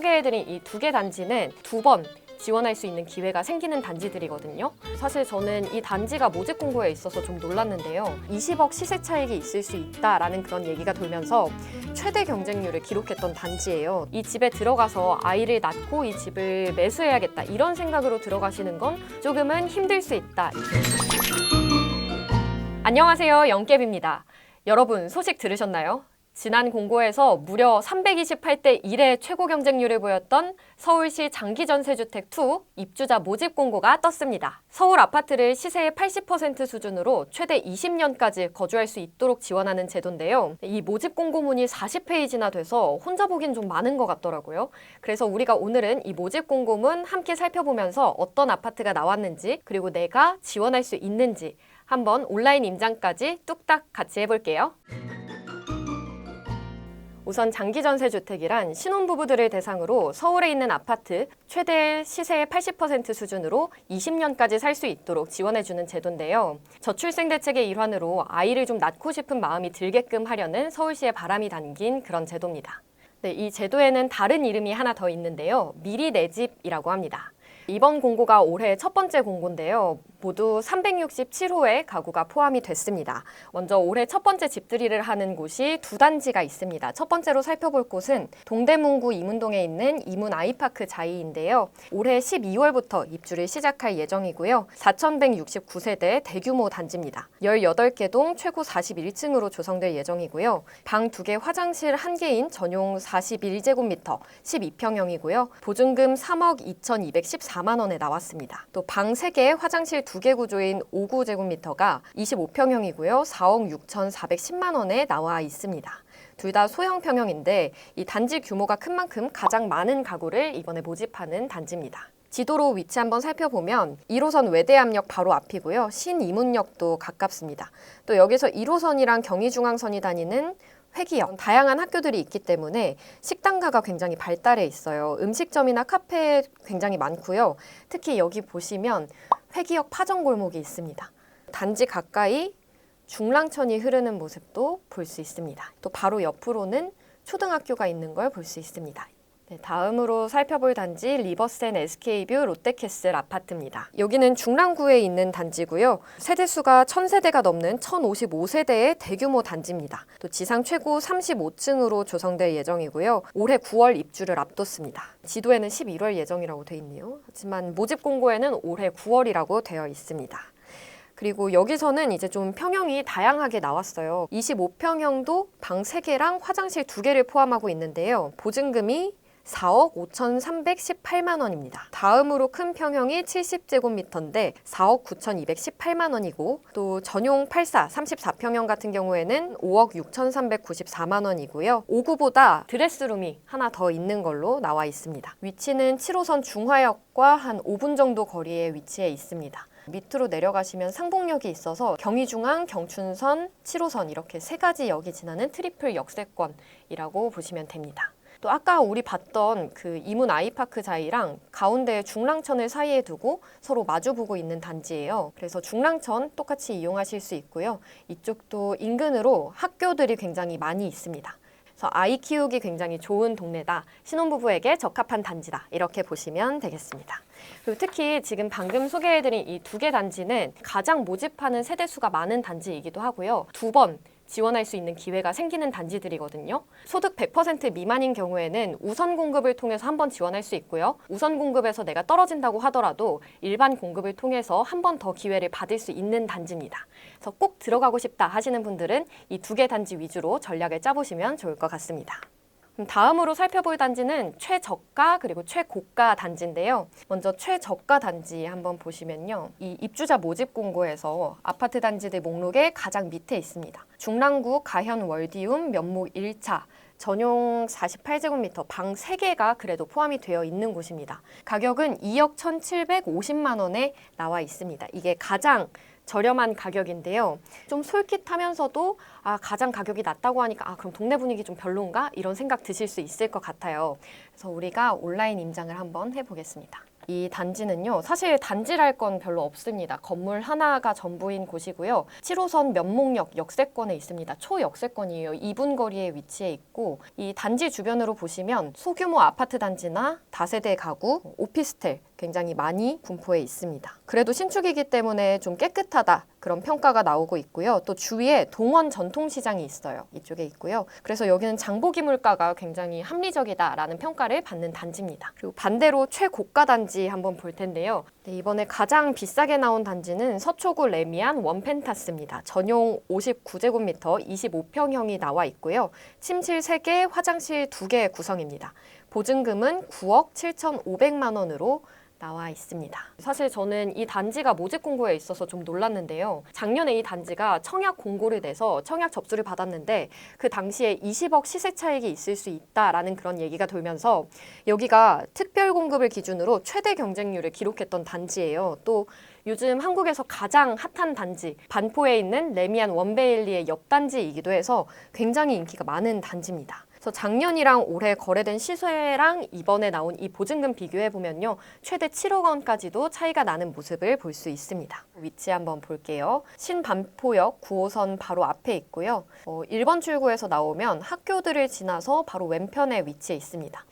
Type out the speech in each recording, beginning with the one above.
소개해드린 이 두 개 단지는 두 번 지원할 수 있는 기회가 생기는 단지들이거든요. 사실 저는 이 단지가 모집 공고에 있어서 좀 놀랐는데요. 20억 시세 차익이 있을 수 있다라는 그런 얘기가 돌면서 최대 경쟁률을 기록했던 단지예요. 이 집에 들어가서 아이를 낳고 이 집을 매수해야겠다 이런 생각으로 들어가시는 건 조금은 힘들 수 있다. 안녕하세요, 영캡입니다. 여러분 소식 들으셨나요? 지난 공고에서 무려 328대 1의 최고 경쟁률을 보였던 서울시 장기전세주택2 입주자 모집 공고가 떴습니다. 서울 아파트를 시세의 80% 수준으로 최대 20년까지 거주할 수 있도록 지원하는 제도인데요. 이 모집 공고문이 40페이지나 돼서 혼자 보긴 좀 많은 것 같더라고요. 그래서 우리가 오늘은 이 모집 공고문 함께 살펴보면서 어떤 아파트가 나왔는지 그리고 내가 지원할 수 있는지 한번 온라인 임장까지 뚝딱 같이 해볼게요. 우선 장기전세주택이란 신혼부부들을 대상으로 서울에 있는 아파트 최대 시세의 80% 수준으로 20년까지 살 수 있도록 지원해주는 제도인데요. 저출생 대책의 일환으로 아이를 좀 낳고 싶은 마음이 들게끔 하려는 서울시의 바람이 담긴 그런 제도입니다. 네, 이 제도에는 다른 이름이 하나 더 있는데요. 미리 내 집이라고 합니다. 이번 공고가 올해 첫 번째 공고인데요. 모두 367호의 가구가 포함이 됐습니다. 먼저 올해 첫 번째 집들이를 하는 곳이 두 단지가 있습니다. 첫 번째로 살펴볼 곳은 동대문구 이문동에 있는 이문 아이파크 자이인데요. 올해 12월부터 입주를 시작할 예정이고요. 4,169세대 대규모 단지입니다. 18개 동 최고 41층으로 조성될 예정이고요. 방 2개, 화장실 1개인 전용 41제곱미터 12평형이고요. 보증금 3억 2,214만 원에 나왔습니다. 또 방 3개, 화장실 2개 구조인 5구제곱미터가 25평형이고요. 4억 6,410만 원에 나와 있습니다. 둘 다 소형 평형인데 이 단지 규모가 큰 만큼 가장 많은 가구를 이번에 모집하는 단지입니다. 지도로 위치 한번 살펴보면 1호선 외대암역 바로 앞이고요. 신이문역도 가깝습니다. 또 여기서 1호선이랑 경의중앙선이 다니는 회기역, 다양한 학교들이 있기 때문에 식당가가 굉장히 발달해 있어요. 음식점이나 카페 굉장히 많고요. 특히 여기 보시면 회기역 파정골목이 있습니다. 단지 가까이 중랑천이 흐르는 모습도 볼 수 있습니다. 또 바로 옆으로는 초등학교가 있는 걸 볼 수 있습니다. 네, 다음으로 살펴볼 단지 리버센 SK뷰 롯데캐슬 아파트입니다. 여기는 중랑구에 있는 단지고요. 세대수가 1,000세대가 넘는 1,055세대의 대규모 단지입니다. 또 지상 최고 35층으로 조성될 예정이고요. 올해 9월 입주를 앞뒀습니다. 지도에는 11월 예정이라고 되어 있네요. 하지만 모집 공고에는 올해 9월이라고 되어 있습니다. 그리고 여기서는 이제 좀 평형이 다양하게 나왔어요. 25평형도 방 3개랑 화장실 2개를 포함하고 있는데요. 보증금이 4억 5,318만 원입니다. 다음으로 큰 평형이 70제곱미터인데 4억 9,218만 원이고 또 전용 84, 34평형 같은 경우에는 5억 6,394만 원이고요. 5구보다 드레스룸이 하나 더 있는 걸로 나와 있습니다. 위치는 7호선 중화역과 한 5분 정도 거리에 위치해 있습니다. 밑으로 내려가시면 상봉역이 있어서 경의중앙, 경춘선, 7호선 이렇게 3가지 역이 지나는 트리플 역세권이라고 보시면 됩니다. 또 아까 우리 봤던 그 이문 아이파크 자이랑 가운데 중랑천을 사이에 두고 서로 마주보고 있는 단지예요. 그래서 중랑천 똑같이 이용하실 수 있고요. 이쪽도 인근으로 학교들이 굉장히 많이 있습니다. 그래서 아이 키우기 굉장히 좋은 동네다. 신혼부부에게 적합한 단지다. 이렇게 보시면 되겠습니다. 그리고 특히 지금 방금 소개해드린 이 두 개 단지는 가장 모집하는 세대수가 많은 단지이기도 하고요. 2번 지원할 수 있는 기회가 생기는 단지들이거든요. 소득 100% 미만인 경우에는 우선 공급을 통해서 한 번 지원할 수 있고요. 우선 공급에서 내가 떨어진다고 하더라도 일반 공급을 통해서 한 번 더 기회를 받을 수 있는 단지입니다. 그래서 꼭 들어가고 싶다 하시는 분들은 이 두 개 단지 위주로 전략을 짜보시면 좋을 것 같습니다. 다음으로 살펴볼 단지는 최저가 그리고 최고가 단지인데요. 먼저 최저가 단지 한번 보시면요. 이 입주자 모집 공고에서 아파트 단지들 목록의 가장 밑에 있습니다. 중랑구 가현 월디움 면목 1차 전용 48제곱미터 방 3개가 그래도 포함이 되어 있는 곳입니다. 가격은 2억 1,750만 원에 나와 있습니다. 이게 가장 저렴한 가격인데요. 좀 솔깃하면서도 가장 가격이 낮다고 하니까 그럼 동네 분위기 좀 별론가? 이런 생각 드실 수 있을 것 같아요. 그래서 우리가 온라인 임장을 한번 해보겠습니다. 이 단지는요, 사실 단지랄 건 별로 없습니다. 건물 하나가 전부인 곳이고요. 7호선 면목역 역세권에 있습니다. 초역세권이에요. 2분 거리에 위치해 있고, 이 단지 주변으로 보시면 소규모 아파트 단지나 다세대 가구, 오피스텔 굉장히 많이 분포해 있습니다. 그래도 신축이기 때문에 좀 깨끗하다, 그런 평가가 나오고 있고요. 또 주위에 동원 전통시장이 있어요. 이쪽에 있고요. 그래서 여기는 장보기 물가가 굉장히 합리적이다라는 평가를 받는 단지입니다. 그리고 반대로 최고가 단지 한번 볼 텐데요. 네, 이번에 가장 비싸게 나온 단지는 서초구 레미안 원펜타스입니다. 전용 59제곱미터 25평형이 나와 있고요. 침실 3개, 화장실 2개 구성입니다. 보증금은 9억 7,500만 원으로 나와 있습니다. 사실 저는 이 단지가 모집 공고에 있어서 좀 놀랐는데요. 작년에 이 단지가 청약 공고를 내서 청약 접수를 받았는데 그 당시에 20억 시세 차익이 있을 수 있다라는 그런 얘기가 돌면서 여기가 특별 공급을 기준으로 최대 경쟁률을 기록했던 단지예요. 또 요즘 한국에서 가장 핫한 단지, 반포에 있는 레미안 원베일리의 옆 단지이기도 해서 굉장히 인기가 많은 단지입니다. 그래서 작년이랑 올해 거래된 시세랑 이번에 나온 이 보증금 비교해 보면요, 최대 7억 원까지도 차이가 나는 모습을 볼 수 있습니다. 위치 한번 볼게요. 신반포역 9호선 바로 앞에 있고요. 1번 출구에서 나오면 학교들을 지나서 바로 왼편에 위치해 있습니다.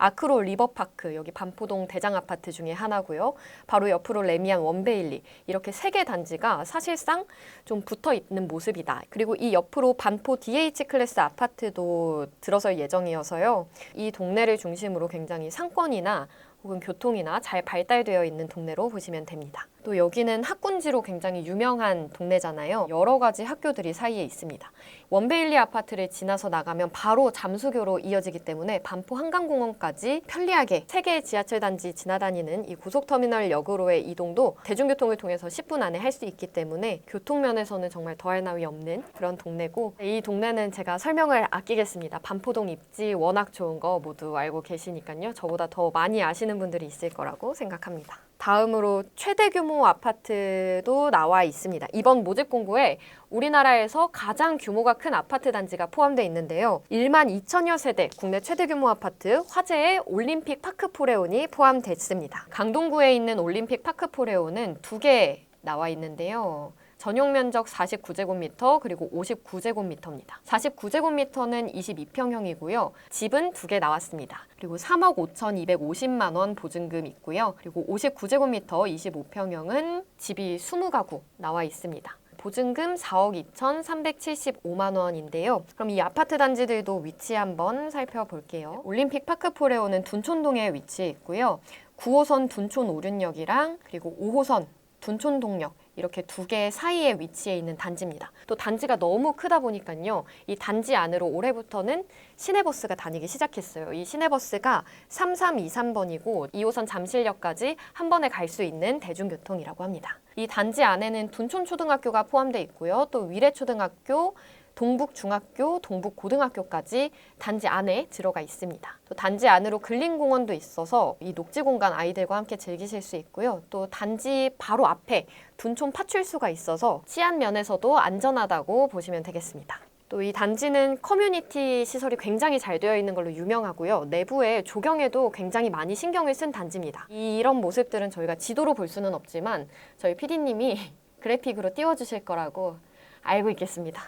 아크로 리버파크, 여기 반포동 대장아파트 중에 하나고요. 바로 옆으로 레미안 원베일리, 이렇게 3개 단지가 사실상 좀 붙어 있는 모습이다. 그리고 이 옆으로 반포 DH 클래스 아파트도 들어설 예정이어서요. 이 동네를 중심으로 굉장히 상권이나 혹은 교통이나 잘 발달되어 있는 동네로 보시면 됩니다. 또 여기는 학군지로 굉장히 유명한 동네잖아요. 여러 가지 학교들이 사이에 있습니다. 원베일리 아파트를 지나서 나가면 바로 잠수교로 이어지기 때문에 반포 한강공원까지 편리하게 3개의 지하철 단지 지나다니는 이 고속터미널 역으로의 이동도 대중교통을 통해서 10분 안에 할 수 있기 때문에 교통면에서는 정말 더할 나위 없는 그런 동네고, 이 동네는 제가 설명을 아끼겠습니다. 반포동 입지 워낙 좋은 거 모두 알고 계시니까요. 저보다 더 많이 아시는 분들이 있을 거라고 생각합니다. 다음으로 최대 규모 아파트도 나와 있습니다. 이번 모집 공고에 우리나라에서 가장 규모가 큰 아파트 단지가 포함되어 있는데요. 1만 2천여 세대 국내 최대 규모 아파트 화재의 올림픽 파크포레온이 포함됐습니다. 강동구에 있는 올림픽 파크포레온은 2개 나와 있는데요. 전용 면적 49제곱미터 그리고 59제곱미터입니다. 49제곱미터는 22평형이고요. 집은 2개 나왔습니다. 그리고 3억 5,250만 원 보증금 있고요. 그리고 59제곱미터 25평형은 집이 20가구 나와 있습니다. 보증금 4억 2,375만 원인데요. 그럼 이 아파트 단지들도 위치 한번 살펴볼게요. 올림픽 파크포레오는 둔촌동에 위치해 있고요. 9호선 둔촌 오륜역이랑 그리고 5호선 둔촌동역, 이렇게 2개 사이에 위치해 있는 단지입니다. 또 단지가 너무 크다 보니까요, 이 단지 안으로 올해부터는 시내버스가 다니기 시작했어요. 이 시내버스가 3323번이고 2호선 잠실역까지 한 번에 갈 수 있는 대중교통이라고 합니다. 이 단지 안에는 둔촌초등학교가 포함되어 있고요. 또 위례초등학교, 동북중학교, 동북고등학교까지 단지 안에 들어가 있습니다. 또 단지 안으로 근린공원도 있어서 이 녹지공간 아이들과 함께 즐기실 수 있고요. 또 단지 바로 앞에 둔촌 파출소가 있어서 치안 면에서도 안전하다고 보시면 되겠습니다. 또 이 단지는 커뮤니티 시설이 굉장히 잘 되어 있는 걸로 유명하고요. 내부에 조경에도 굉장히 많이 신경을 쓴 단지입니다. 이런 모습들은 저희가 지도로 볼 수는 없지만 저희 PD님이 그래픽으로 띄워주실 거라고 알고 있겠습니다.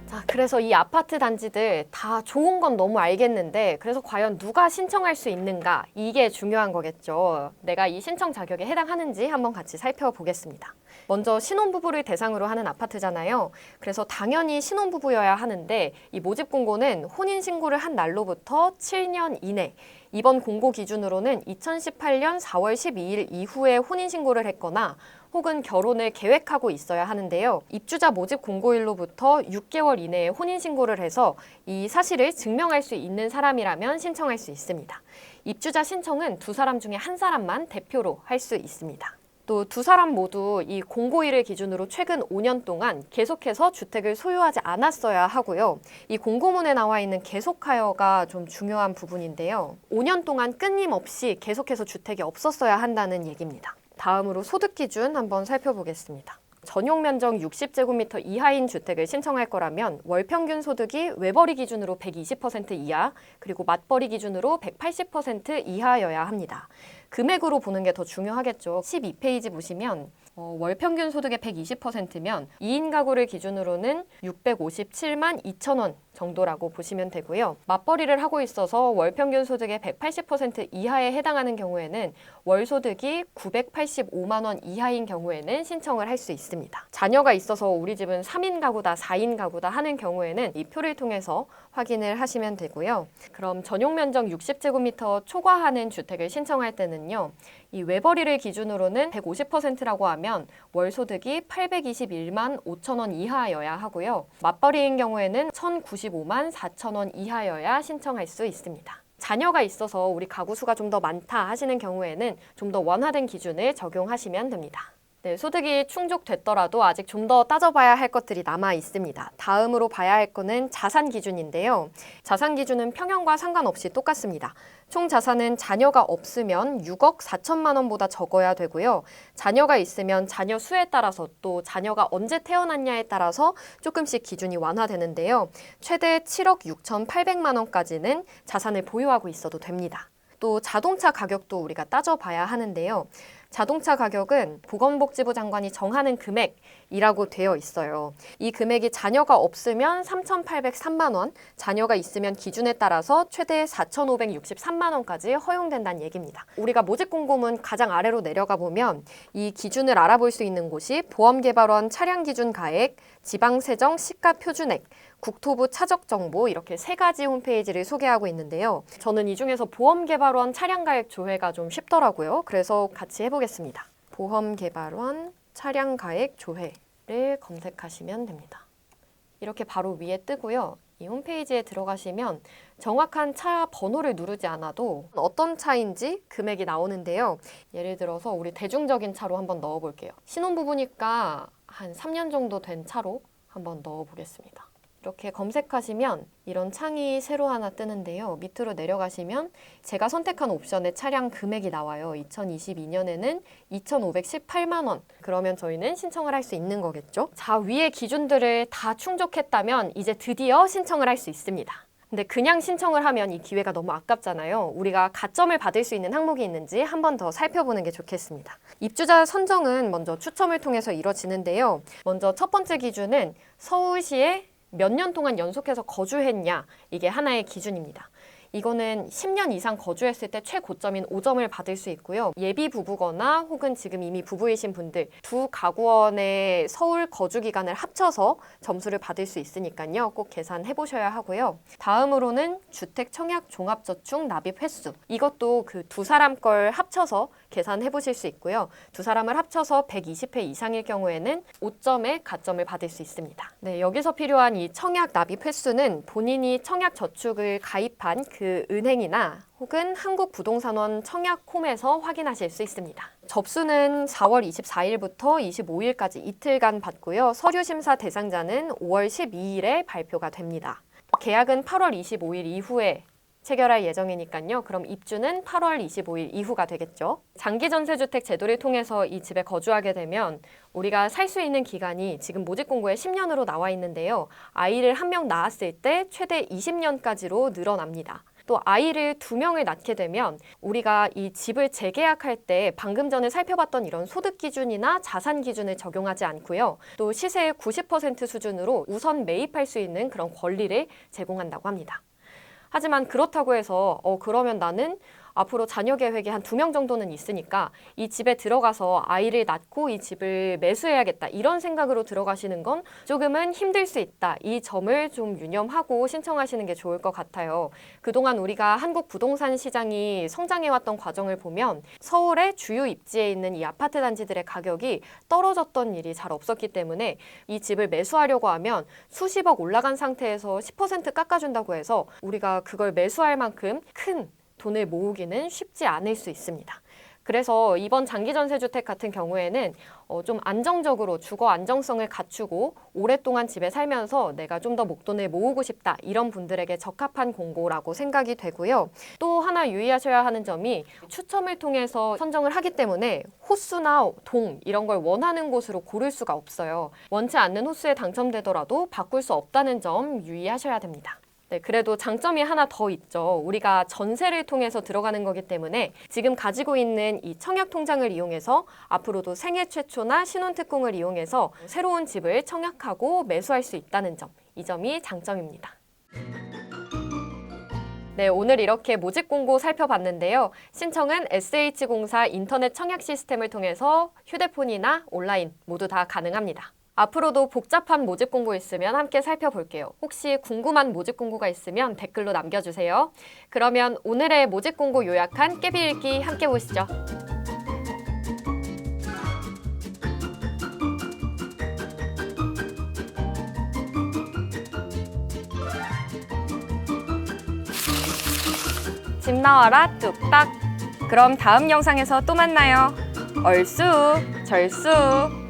자, 그래서 이 아파트 단지들 다 좋은 건 너무 알겠는데, 그래서 과연 누가 신청할 수 있는가? 이게 중요한 거겠죠. 내가 이 신청 자격에 해당하는지 한번 같이 살펴보겠습니다. 먼저 신혼부부를 대상으로 하는 아파트잖아요. 그래서 당연히 신혼부부여야 하는데, 이 모집 공고는 혼인신고를 한 날로부터 7년 이내, 이번 공고 기준으로는 2018년 4월 12일 이후에 혼인신고를 했거나 혹은 결혼을 계획하고 있어야 하는데요. 입주자 모집 공고일로부터 6개월 이내에 혼인신고를 해서 이 사실을 증명할 수 있는 사람이라면 신청할 수 있습니다. 입주자 신청은 2사람 중에 1사람만 대표로 할 수 있습니다. 또 2사람 모두 이 공고일을 기준으로 최근 5년 동안 계속해서 주택을 소유하지 않았어야 하고요. 이 공고문에 나와 있는 계속하여가 좀 중요한 부분인데요. 5년 동안 끊임없이 계속해서 주택이 없었어야 한다는 얘기입니다. 다음으로 소득 기준 한번 살펴보겠습니다. 전용 면적 60제곱미터 이하인 주택을 신청할 거라면 월 평균 소득이 외벌이 기준으로 120% 이하, 그리고 맞벌이 기준으로 180% 이하여야 합니다. 금액으로 보는 게 더 중요하겠죠. 12페이지 보시면 월 평균 소득의 120%면 2인 가구를 기준으로는 657만 2천 원 정도라고 보시면 되고요. 맞벌이를 하고 있어서 월 평균 소득의 180% 이하에 해당하는 경우에는 월 소득이 985만 원 이하인 경우에는 신청을 할 수 있습니다. 자녀가 있어서 우리 집은 3인 가구다, 4인 가구다 하는 경우에는 이 표를 통해서 확인을 하시면 되고요. 그럼 전용 면적 60제곱미터 초과하는 주택을 신청할 때는요. 이 외벌이를 기준으로는 150%라고 하면 월 소득이 821만 5천 원 이하여야 하고요. 맞벌이인 경우에는 1,095만 4천 원 이하여야 신청할 수 있습니다. 자녀가 있어서 우리 가구 수가 좀 더 많다 하시는 경우에는 좀 더 완화된 기준을 적용하시면 됩니다. 네, 소득이 충족됐더라도 아직 좀 더 따져봐야 할 것들이 남아 있습니다. 다음으로 봐야 할 거는 자산 기준인데요. 자산 기준은 평형과 상관없이 똑같습니다. 총 자산은 자녀가 없으면 6억 4천만 원보다 적어야 되고요. 자녀가 있으면 자녀 수에 따라서 또 자녀가 언제 태어났냐에 따라서 조금씩 기준이 완화되는데요. 최대 7억 6,800만 원까지는 자산을 보유하고 있어도 됩니다. 또 자동차 가격도 우리가 따져봐야 하는데요. 자동차 가격은 보건복지부 장관이 정하는 금액이라고 되어 있어요. 이 금액이 자녀가 없으면 3,803만 원, 자녀가 있으면 기준에 따라서 최대 4,563만 원까지 허용된다는 얘기입니다. 우리가 모집공고문 가장 아래로 내려가 보면 이 기준을 알아볼 수 있는 곳이 보험개발원 차량기준 가액, 지방세정 시가표준액, 국토부 차적정보 이렇게 3가지 홈페이지를 소개하고 있는데요. 저는 이 중에서 보험개발원 차량가액 조회가 좀 쉽더라고요. 그래서 같이 해보겠습니다. 보험개발원 차량가액 조회를 검색하시면 됩니다. 이렇게 바로 위에 뜨고요. 이 홈페이지에 들어가시면 정확한 차 번호를 누르지 않아도 어떤 차인지 금액이 나오는데요. 예를 들어서 우리 대중적인 차로 한번 넣어볼게요. 신혼부부니까 한 3년 정도 된 차로 한번 넣어보겠습니다. 이렇게 검색하시면 이런 창이 새로 하나 뜨는데요. 밑으로 내려가시면 제가 선택한 옵션의 차량 금액이 나와요. 2022년에는 2,518만 원. 그러면 저희는 신청을 할 수 있는 거겠죠. 자, 위의 기준들을 다 충족했다면 이제 드디어 신청을 할 수 있습니다. 근데 그냥 신청을 하면 이 기회가 너무 아깝잖아요. 우리가 가점을 받을 수 있는 항목이 있는지 한 번 더 살펴보는 게 좋겠습니다. 입주자 선정은 먼저 추첨을 통해서 이루어지는데요. 먼저 첫 번째 기준은 서울시에 몇 년 동안 연속해서 거주했냐, 이게 하나의 기준입니다. 이거는 10년 이상 거주했을 때 최고점인 5점을 받을 수 있고요. 예비 부부거나 혹은 지금 이미 부부이신 분들 두 가구원의 서울 거주 기간을 합쳐서 점수를 받을 수 있으니까요. 꼭 계산해 보셔야 하고요. 다음으로는 주택 청약 종합저축 납입 횟수. 이것도 그 두 사람 걸 합쳐서 계산해 보실 수 있고요. 두 사람을 합쳐서 120회 이상일 경우에는 5점의 가점을 받을 수 있습니다. 네, 여기서 필요한 이 청약 납입 횟수는 본인이 청약 저축을 가입한 그 은행이나 혹은 한국부동산원 청약홈에서 확인하실 수 있습니다. 접수는 4월 24일부터 25일까지 이틀간 받고요. 서류심사 대상자는 5월 12일에 발표가 됩니다. 계약은 8월 25일 이후에 체결할 예정이니까요. 그럼 입주는 8월 25일 이후가 되겠죠. 장기 전세주택 제도를 통해서 이 집에 거주하게 되면 우리가 살 수 있는 기간이 지금 모집공고에 10년으로 나와 있는데요. 아이를 한 명 낳았을 때 최대 20년까지로 늘어납니다. 또 아이를 2명을 낳게 되면 우리가 이 집을 재계약할 때 방금 전에 살펴봤던 이런 소득 기준이나 자산 기준을 적용하지 않고요. 또 시세의 90% 수준으로 우선 매입할 수 있는 그런 권리를 제공한다고 합니다. 하지만 그렇다고 해서 그러면 나는 앞으로 자녀 계획이 한 2명 정도는 있으니까 이 집에 들어가서 아이를 낳고 이 집을 매수해야겠다 이런 생각으로 들어가시는 건 조금은 힘들 수 있다. 이 점을 좀 유념하고 신청하시는 게 좋을 것 같아요. 그동안 우리가 한국 부동산 시장이 성장해왔던 과정을 보면 서울의 주요 입지에 있는 이 아파트 단지들의 가격이 떨어졌던 일이 잘 없었기 때문에 이 집을 매수하려고 하면 수십억 올라간 상태에서 10% 깎아준다고 해서 우리가 그걸 매수할 만큼 큰 돈을 모으기는 쉽지 않을 수 있습니다. 그래서 이번 장기 전세 주택 같은 경우에는 좀 안정적으로 주거 안정성을 갖추고 오랫동안 집에 살면서 내가 좀 더 목돈을 모으고 싶다 이런 분들에게 적합한 공고라고 생각이 되고요. 또 하나 유의하셔야 하는 점이 추첨을 통해서 선정을 하기 때문에 호수나 동 이런 걸 원하는 곳으로 고를 수가 없어요. 원치 않는 호수에 당첨되더라도 바꿀 수 없다는 점 유의하셔야 됩니다. 네, 그래도 장점이 하나 더 있죠. 우리가 전세를 통해서 들어가는 거기 때문에 지금 가지고 있는 이 청약 통장을 이용해서 앞으로도 생애 최초나 신혼특공을 이용해서 새로운 집을 청약하고 매수할 수 있다는 점, 이 점이 장점입니다. 네, 오늘 이렇게 모집 공고 살펴봤는데요. 신청은 SH공사 인터넷 청약 시스템을 통해서 휴대폰이나 온라인 모두 다 가능합니다. 앞으로도 복잡한 모집 공고 있으면 함께 살펴볼게요. 혹시 궁금한 모집 공고가 있으면 댓글로 남겨주세요. 그러면 오늘의 모집 공고 요약한 깨비 읽기 함께 보시죠. 집 나와라 뚝딱. 그럼 다음 영상에서 또 만나요. 얼쑤 절쑤.